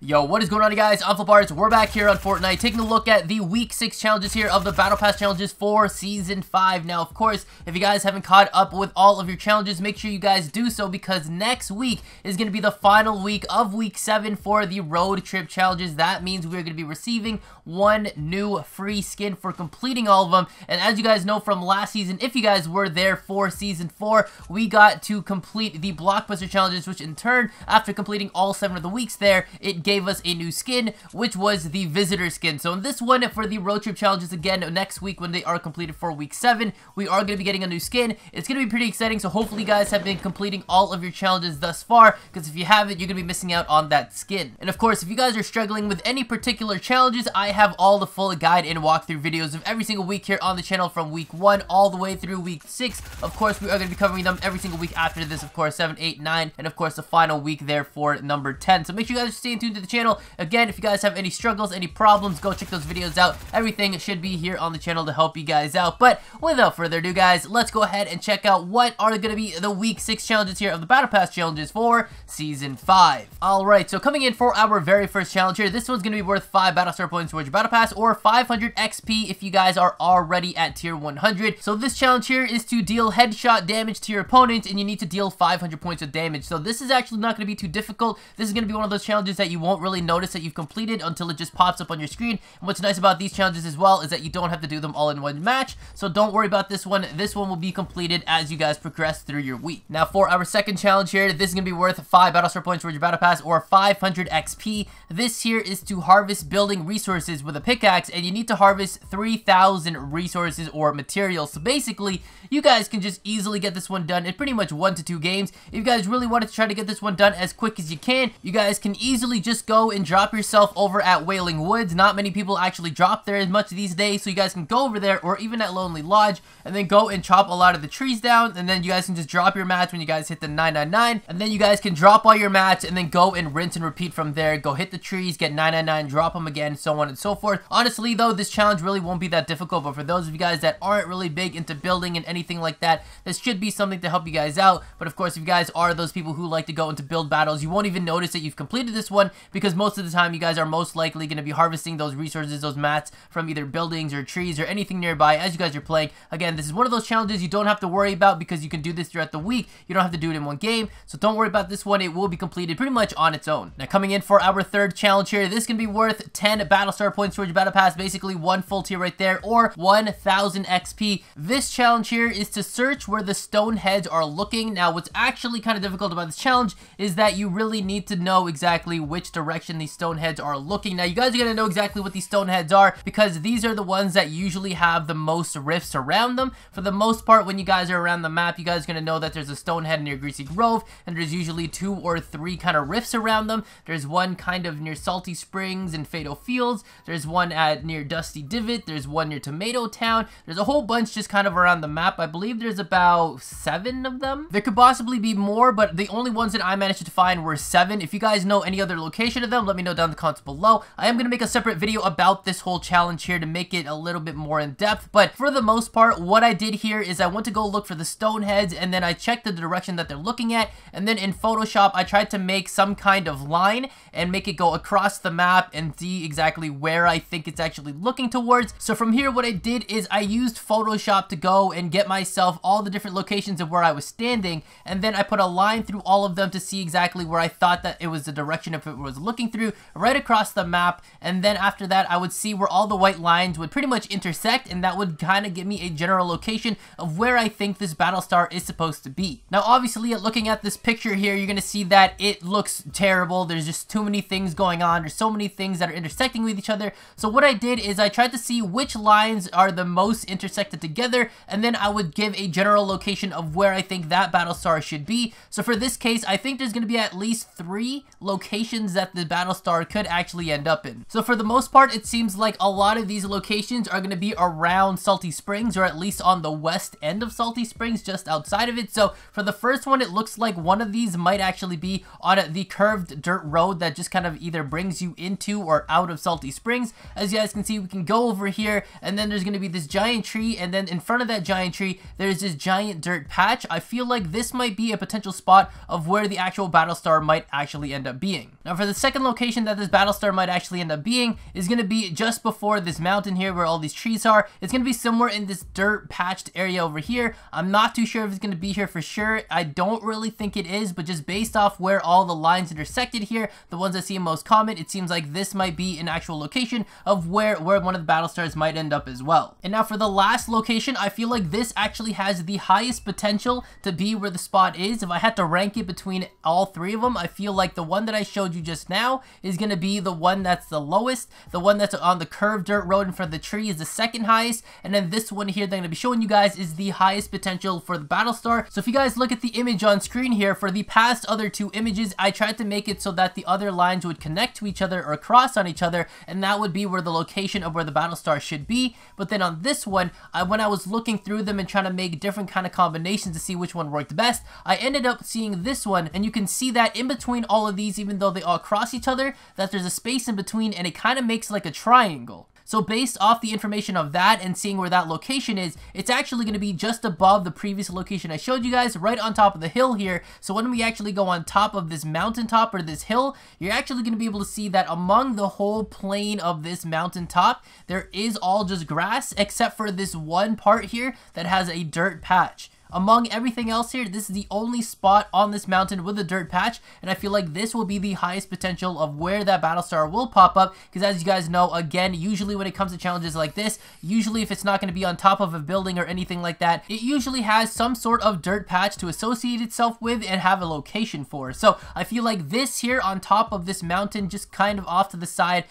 Yo, what is going on, you guys? I'm FlipArtz. We're back here on Fortnite, taking a look at the Week 6 challenges here of the Battle Pass challenges for Season 5. Now, of course, if you guys haven't caught up with all of your challenges, make sure you guys do so, because next week is going to be the final week of Week 7 for the road trip challenges. That means we're going to be receiving one new free skin for completing all of them. And as you guys know from last season, if you guys were there for Season 4, we got to complete the Blockbuster challenges, which in turn, after completing all 7 of the weeks there, it gave us a new skin, which was the visitor skin. So in this one, for the road trip challenges, again, next week when they are completed for week 7, we are going to be getting a new skin. It's going to be pretty exciting, so hopefully you guys have been completing all of your challenges thus far, because if you haven't, you're going to be missing out on that skin. And of course, if you guys are struggling with any particular challenges, I have all the full guide and walkthrough videos of every single week here on the channel from week 1 all the way through week 6. Of course, we are going to be covering them every single week after this, of course, 7, 8, 9, and of course the final week there for number 10. So make sure you guys are staying tuned to the channel. Again, if you guys have any struggles, any problems, go check those videos out. Everything should be here on the channel to help you guys out. But without further ado, guys, let's go ahead and check out what are going to be the week 6 challenges here of the Battle Pass challenges for Season 5. Alright, so coming in for our very first challenge here, this one's going to be worth 5 Battle Star points towards your Battle Pass, or 500 XP if you guys are already at tier 100. So this challenge here is to deal headshot damage to your opponent, and you need to deal 500 points of damage. So this is actually not going to be too difficult. This is going to be one of those challenges that you won't really notice that you've completed until it just pops up on your screen. And what's nice about these challenges as well is that you don't have to do them all in one match, so don't worry about this one. This one will be completed as you guys progress through your week. Now for our second challenge here, this is going to be worth 5 Battle Star points towards your Battle Pass, or 500 XP. This here is to harvest building resources with a pickaxe, and you need to harvest 3,000 resources or materials. So basically, you guys can just easily get this one done in pretty much 1 to 2 games. If you guys really wanted to try to get this one done as quick as you can, you guys can easily just go and drop yourself over at Wailing Woods. Not many people actually drop there as much these days, so you guys can go over there, or even at Lonely Lodge, and then go and chop a lot of the trees down, and then you guys can just drop your mats when you guys hit the 999, and then you guys can drop all your mats, and then go and rinse and repeat from there. Go hit the trees, get 999, drop them again, so on and so forth. Honestly though, this challenge really won't be that difficult, but for those of you guys that aren't really big into building and anything like that, this should be something to help you guys out. But of course, if you guys are those people who like to go into build battles, you won't even notice that you've completed this one, because most of the time you guys are most likely going to be harvesting those resources, those mats, from either buildings or trees or anything nearby as you guys are playing. Again, this is one of those challenges you don't have to worry about, because you can do this throughout the week. You don't have to do it in one game, so don't worry about this one. It will be completed pretty much on its own. Now coming in for our third challenge here, this can be worth 10 Battle Star points towards your Battle Pass, basically 1 full tier right there, or 1,000 XP. This challenge here is to search where the stone heads are looking. Now what's actually kind of difficult about this challenge is that you really need to know exactly which direction these stone heads are looking. Now you guys are going to know exactly what these stone heads are, because these are the ones that usually have the most rifts around them. For the most part, when you guys are around the map, you guys are going to know that there's a stone head near Greasy Grove, and there's usually 2 or 3 kind of rifts around them. There's one kind of near Salty Springs and Fatal Fields. There's one at near Dusty Divot. There's one near Tomato Town. There's a whole bunch just kind of around the map. I believe there's about 7 of them. There could possibly be more, but the only ones that I managed to find were 7. If you guys know any other location of them, let me know down in the comments below. I am going to make a separate video about this whole challenge here to make it a little bit more in depth, but for the most part, what I did here is I went to go look for the stone heads, and then I checked the direction that they're looking at, and then in Photoshop, I tried to make some kind of line and make it go across the map and see exactly where I think it's actually looking towards. So from here, what I did is I used Photoshop to go and get myself all the different locations of where I was standing, and then I put a line through all of them to see exactly where I thought that it was the direction if it was looking through, right across the map. And then after that, I would see where all the white lines would pretty much intersect, and that would kind of give me a general location of where I think this battle star is supposed to be. Now obviously, looking at this picture here, you're going to see that it looks terrible. There's just too many things going on. There's so many things that are intersecting with each other. So what I did is I tried to see which lines are the most intersected together, and then I would give a general location of where I think that battle star should be. So for this case, I think there's going to be at least 3 locations that the battle star could actually end up in. So for the most part, it seems like a lot of these locations are going to be around Salty Springs, or at least on the west end of Salty Springs, just outside of it. So for the first one, it looks like one of these might actually be on the curved dirt road that just kind of either brings you into or out of Salty Springs. As you guys can see, we can go over here, and then there's going to be this giant tree, and then in front of that giant tree, there's this giant dirt patch. I feel like this might be a potential spot of where the actual battle star might actually end up being. Now for the the second location that this battle star might actually end up being is going to be just before this mountain here where all these trees are. It's going to be somewhere in this dirt patched area over here. I'm not too sure if it's going to be here for sure. I don't really think it is, but just based off where all the lines intersected here, the ones that seem most common, it seems like this might be an actual location of where one of the battle stars might end up as well. And now for the last location, I feel like this actually has the highest potential to be where the spot is. If I had to rank it between all three of them, I feel like the one that I showed you just now is going to be the one that's the lowest. The one that's on the curved dirt road in front of the tree is the second highest, and then this one here that I'm going to be showing you guys is the highest potential for the battle star. So if you guys look at the image on screen here, for the past other two images, I tried to make it so that the other lines would connect to each other or cross on each other, and that would be where the location of where the battle star should be. But then on this one, when I was looking through them and trying to make different kind of combinations to see which one worked best, I ended up seeing this one, and you can see that in between all of these, even though they all cross each other, that there's a space in between, and it kind of makes like a triangle. So based off the information of that and seeing where that location is, it's actually going to be just above the previous location I showed you guys, right on top of the hill here. So when we actually go on top of this mountaintop or this hill, you're actually going to be able to see that among the whole plane of this mountaintop, there is all just grass, except for this one part here that has a dirt patch. Among everything else here, this is the only spot on this mountain with a dirt patch, and I feel like this will be the highest potential of where that battle star will pop up, because as you guys know, again, usually when it comes to challenges like this, usually if it's not going to be on top of a building or anything like that, it usually has some sort of dirt patch to associate itself with and have a location for. So I feel like this here on top of this mountain, just kind of off to the side,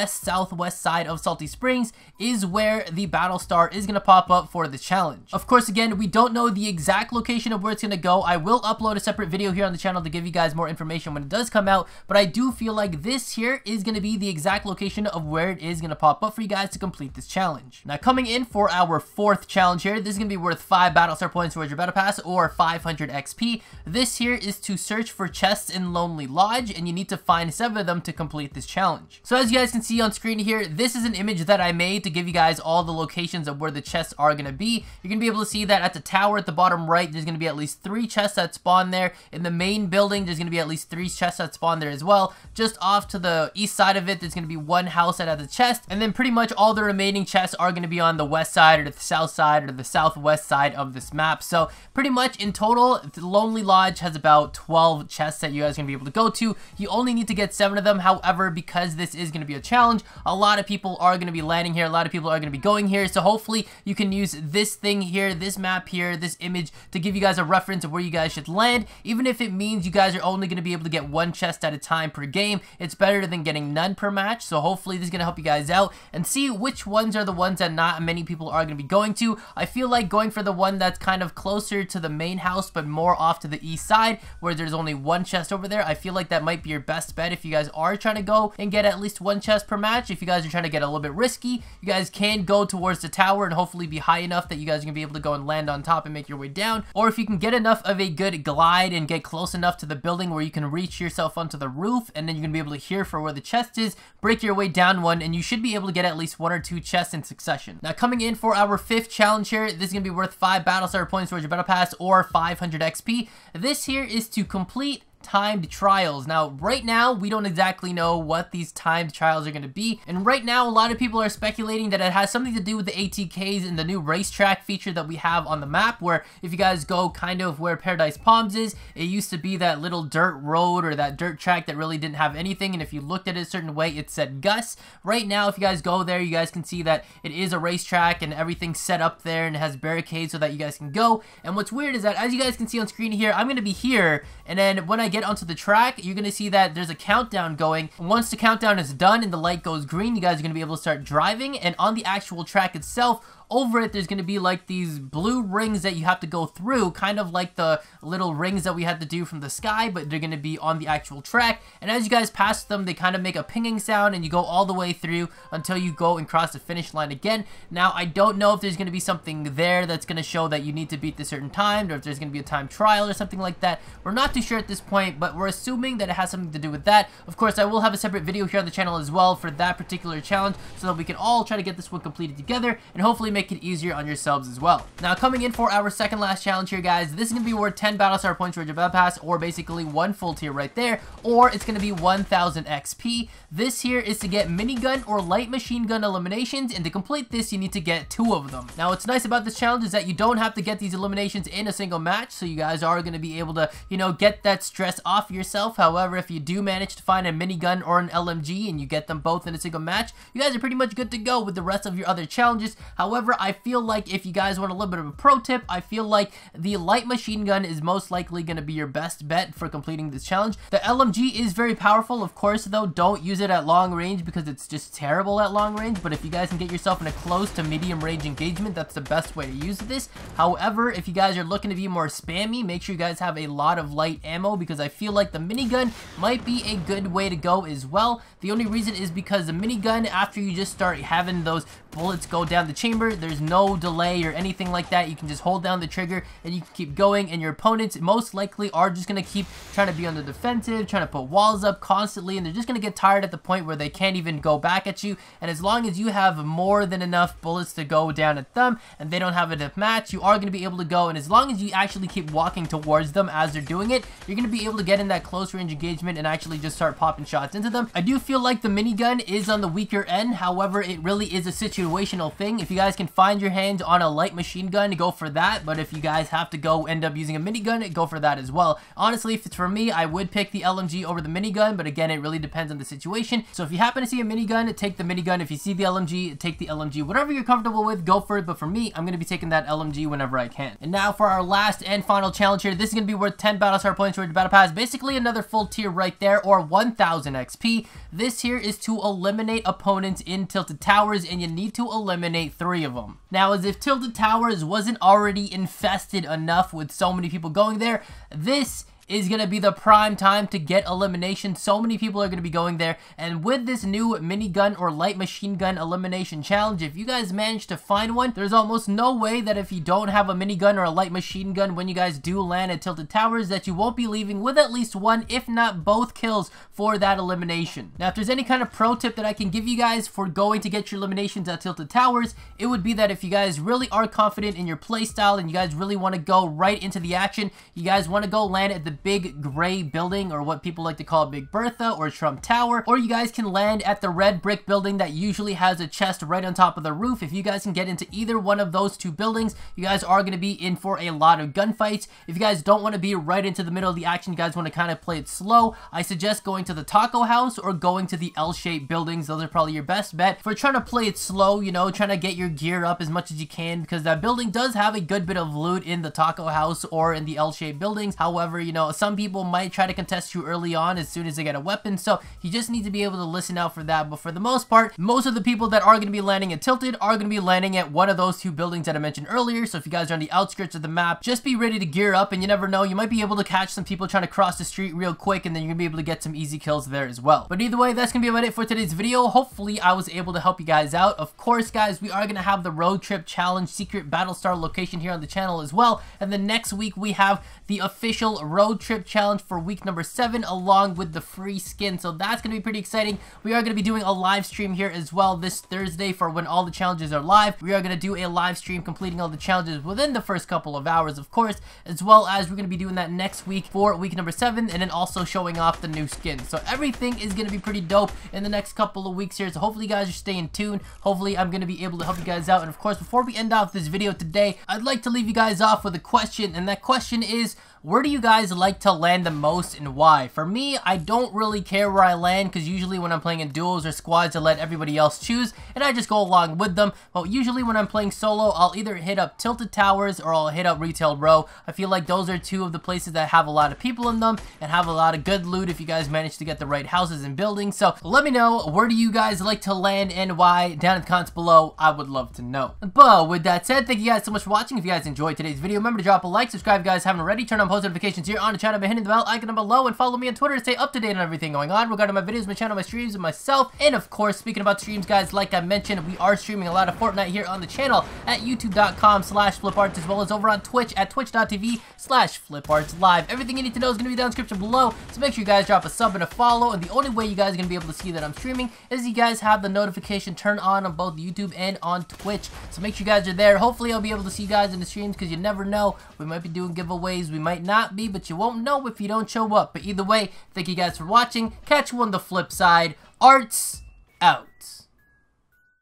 southwest side of Salty Springs, is where the battle star is going to pop up for the challenge. Of course, again, we don't know the exact location of where it's going to go. I will upload a separate video here on the channel to give you guys more information when it does come out, but I do feel like this here is going to be the exact location of where it is going to pop up for you guys to complete this challenge. Now coming in for our fourth challenge here, this is going to be worth 5 battle star points towards your battle pass or 500 XP. This here is to search for chests in Lonely Lodge, and you need to find 7 of them to complete this challenge. So as you guys can see on screen here, this is an image that I made to give you guys all the locations of where the chests are going to be. You're going to be able to see that at the tower at the bottom right, there's going to be at least 3 chests that spawn there. In the main building, there's going to be at least 3 chests that spawn there as well. Just off to the east side of it, there's going to be 1 house that has a chest, and then pretty much all the remaining chests are going to be on the west side or the south side or the southwest side of this map. So pretty much in total, the Lonely Lodge has about 12 chests that you guys are going to be able to go to. You only need to get 7 of them. However, because this is going to be a challenge, a lot of people are going to be landing here. A lot of people are going to be going here. So hopefully you can use this thing here, this map here, this image to give you guys a reference of where you guys should land. Even if it means you guys are only going to be able to get 1 chest at a time per game, it's better than getting none per match. So hopefully this is going to help you guys out and see which ones are the ones that not many people are going to be going to. I feel like going for the one that's kind of closer to the main house but more off to the east side where there's only 1 chest over there. I feel like that might be your best bet if you guys are trying to go and get at least 1 chest per match. If you guys are trying to get a little bit risky, you guys can go towards the tower and hopefully be high enough that you guys are going to be able to go and land on top and make your way down. Or if you can get enough of a good glide and get close enough to the building where you can reach yourself onto the roof, and then you're going to be able to hear for where the chest is, break your way down one, and you should be able to get at least 1 or 2 chests in succession. Now coming in for our 5th challenge here, this is going to be worth 5 battle star points towards your battle pass or 500 XP. This here is to complete timed trials. Now right now we don't exactly know what these timed trials are going to be, and right now a lot of people are speculating that it has something to do with the ATKs and the new racetrack feature that we have on the map, where if you guys go kind of where Paradise Palms is, it used to be that little dirt road or that dirt track that really didn't have anything, and if you looked at it a certain way it said Gus. Right now if you guys go there, you guys can see that it is a racetrack and everything's set up there and it has barricades so that you guys can go. And what's weird is that as you guys can see on screen here, I'm going to be here, and then when I get onto the track, you're going to see that there's a countdown going. Once the countdown is done and the light goes green, you guys are going to be able to start driving, and on the actual track itself, over it, there's going to be like these blue rings that you have to go through, kind of like the little rings that we had to do from the sky, but they're going to be on the actual track. And as you guys pass them, they kind of make a pinging sound, and you go all the way through until you go and cross the finish line again. Now, I don't know if there's going to be something there that's going to show that you need to beat the certain time, or if there's going to be a time trial or something like that. We're not too sure at this point, but we're assuming that it has something to do with that. Of course, I will have a separate video here on the channel as well for that particular challenge, so that we can all try to get this one completed together and hopefully make make it easier on yourselves as well. Now, coming in for our second last challenge here, guys, this is going to be worth 10 Battlestar points for your Battle Pass, or basically one full tier right there, or it's going to be 1000 XP. This here is to get minigun or light machine gun eliminations, and to complete this, you need to get 2 of them. Now, what's nice about this challenge is that you don't have to get these eliminations in a single match, so you guys are going to be able to, you know, get that stress off yourself. However, if you do manage to find a minigun or an LMG and you get them both in a single match, you guys are pretty much good to go with the rest of your other challenges. However, I feel like if you guys want a little bit of a pro tip, I feel like the light machine gun is most likely going to be your best bet for completing this challenge. The LMG is very powerful, of course, though. Don't use it at long range because it's just terrible at long range, but if you guys can get yourself in a close to medium range engagement, that's the best way to use this. However, if you guys are looking to be more spammy, make sure you guys have a lot of light ammo, because I feel like the minigun might be a good way to go as well. The only reason is because the minigun, after you just start having those bullets go down the chamber, there's no delay or anything like that. You can just hold down the trigger and you can keep going, and your opponents most likely are just going to keep trying to be on the defensive, trying to put walls up constantly, and they're just going to get tired at the point where they can't even go back at you. And as long as you have more than enough bullets to go down at them and they don't have enough match, you are going to be able to go, and as long as you actually keep walking towards them as they're doing it, you're going to be able to get in that close range engagement and actually just start popping shots into them. I do feel like the minigun is on the weaker end. However, it really is a situational thing. If you guys can find your hands on a light machine gun, go for that, but if you guys have to go end up using a minigun, go for that as well. Honestly, if it's for me, I would pick the LMG over the minigun, but again, it really depends on the situation. So if you happen to see a minigun, take the minigun. If you see the LMG, take the LMG. Whatever you're comfortable with, go for it, but for me, I'm going to be taking that LMG whenever I can. And now for our last and final challenge here. This is going to be worth 10 Battlestar points for your Battle Pass, basically another full tier right there, or 1000 XP. This here is to eliminate opponents in Tilted Towers, and you need to eliminate 3 of them. Now, as if Tilted Towers wasn't already infested enough with so many people going there, this is going to be the prime time to get elimination. So many people are going to be going there, and with this new minigun or light machine gun elimination challenge, if you guys manage to find one, there's almost no way that if you don't have a minigun or a light machine gun when you guys do land at Tilted Towers, that you won't be leaving with at least 1, if not both kills for that elimination. Now, if there's any kind of pro tip that I can give you guys for going to get your eliminations at Tilted Towers, it would be that if you guys really are confident in your playstyle and you guys really want to go right into the action, you guys want to go land at the big gray building, or what people like to call Big Bertha or Trump Tower, or you guys can land at the red brick building that usually has a chest right on top of the roof. If you guys can get into either one of those 2 buildings, you guys are going to be in for a lot of gunfights. If you guys don't want to be right into the middle of the action, you guys want to kind of play it slow, I suggest going to the taco house or going to the L-shaped buildings. Those are probably your best bet for trying to play it slow, you know, trying to get your gear up as much as you can, because that building does have a good bit of loot in the taco house or in the L-shaped buildings. However, you know, some people might try to contest you early on as soon as they get a weapon, so you just need to be able to listen out for that. But for the most part, most of the people that are going to be landing at Tilted are going to be landing at one of those 2 buildings that I mentioned earlier. So if you guys are on the outskirts of the map, just be ready to gear up, and you never know, you might be able to catch some people trying to cross the street real quick, and then you're going to be able to get some easy kills there as well. But either way, that's going to be about it for today's video. Hopefully I was able to help you guys out. Of course, guys, we are going to have the road trip challenge secret Battlestar location here on the channel as well, and then next week we have the official road trip challenge for week number 7, along with the free skin. So that's going to be pretty exciting. We are going to be doing a live stream here as well this Thursday for when all the challenges are live. We are going to do a live stream completing all the challenges within the first couple of hours, of course, as well as we're going to be doing that next week for week number 7, and then also showing off the new skin. So everything is going to be pretty dope in the next couple of weeks here. So hopefully you guys are staying tuned. Hopefully I'm going to be able to help you guys out. And of course, before we end off this video today, I'd like to leave you guys off with a question, and that question is, where do you guys like to land the most and why? For me, I don't really care where I land, because usually when I'm playing in duos or squads, I let everybody else choose and I just go along with them. But usually when I'm playing solo, I'll either hit up Tilted Towers or I'll hit up Retail Row. I feel like those are 2 of the places that have a lot of people in them and have a lot of good loot if you guys manage to get the right houses and buildings. So let me know, where do you guys like to land and why down in the comments below. I would love to know. But with that said, thank you guys so much for watching. If you guys enjoyed today's video, remember to drop a like, subscribe if you guys haven't already, turn on post notifications here on the channel by hitting the bell icon down below, and follow me on Twitter to stay up to date on everything going on regarding my videos, my channel, my streams, and myself. And of course, speaking about streams, guys, like I mentioned, we are streaming a lot of Fortnite here on the channel at youtube.com/FlipArtz, as well as over on Twitch at twitch.tv/FlipArtzLive. Everything you need to know is going to be down in the description below, so make sure you guys drop a sub and a follow. And the only way you guys are going to be able to see that I'm streaming is you guys have the notification turned on both YouTube and on Twitch. So make sure you guys are there. Hopefully I'll be able to see you guys in the streams, because you never know. We might be doing giveaways, we might not be, but you won't know if you don't show up. But either way, thank you guys for watching. Catch you on the flip side. Arts out.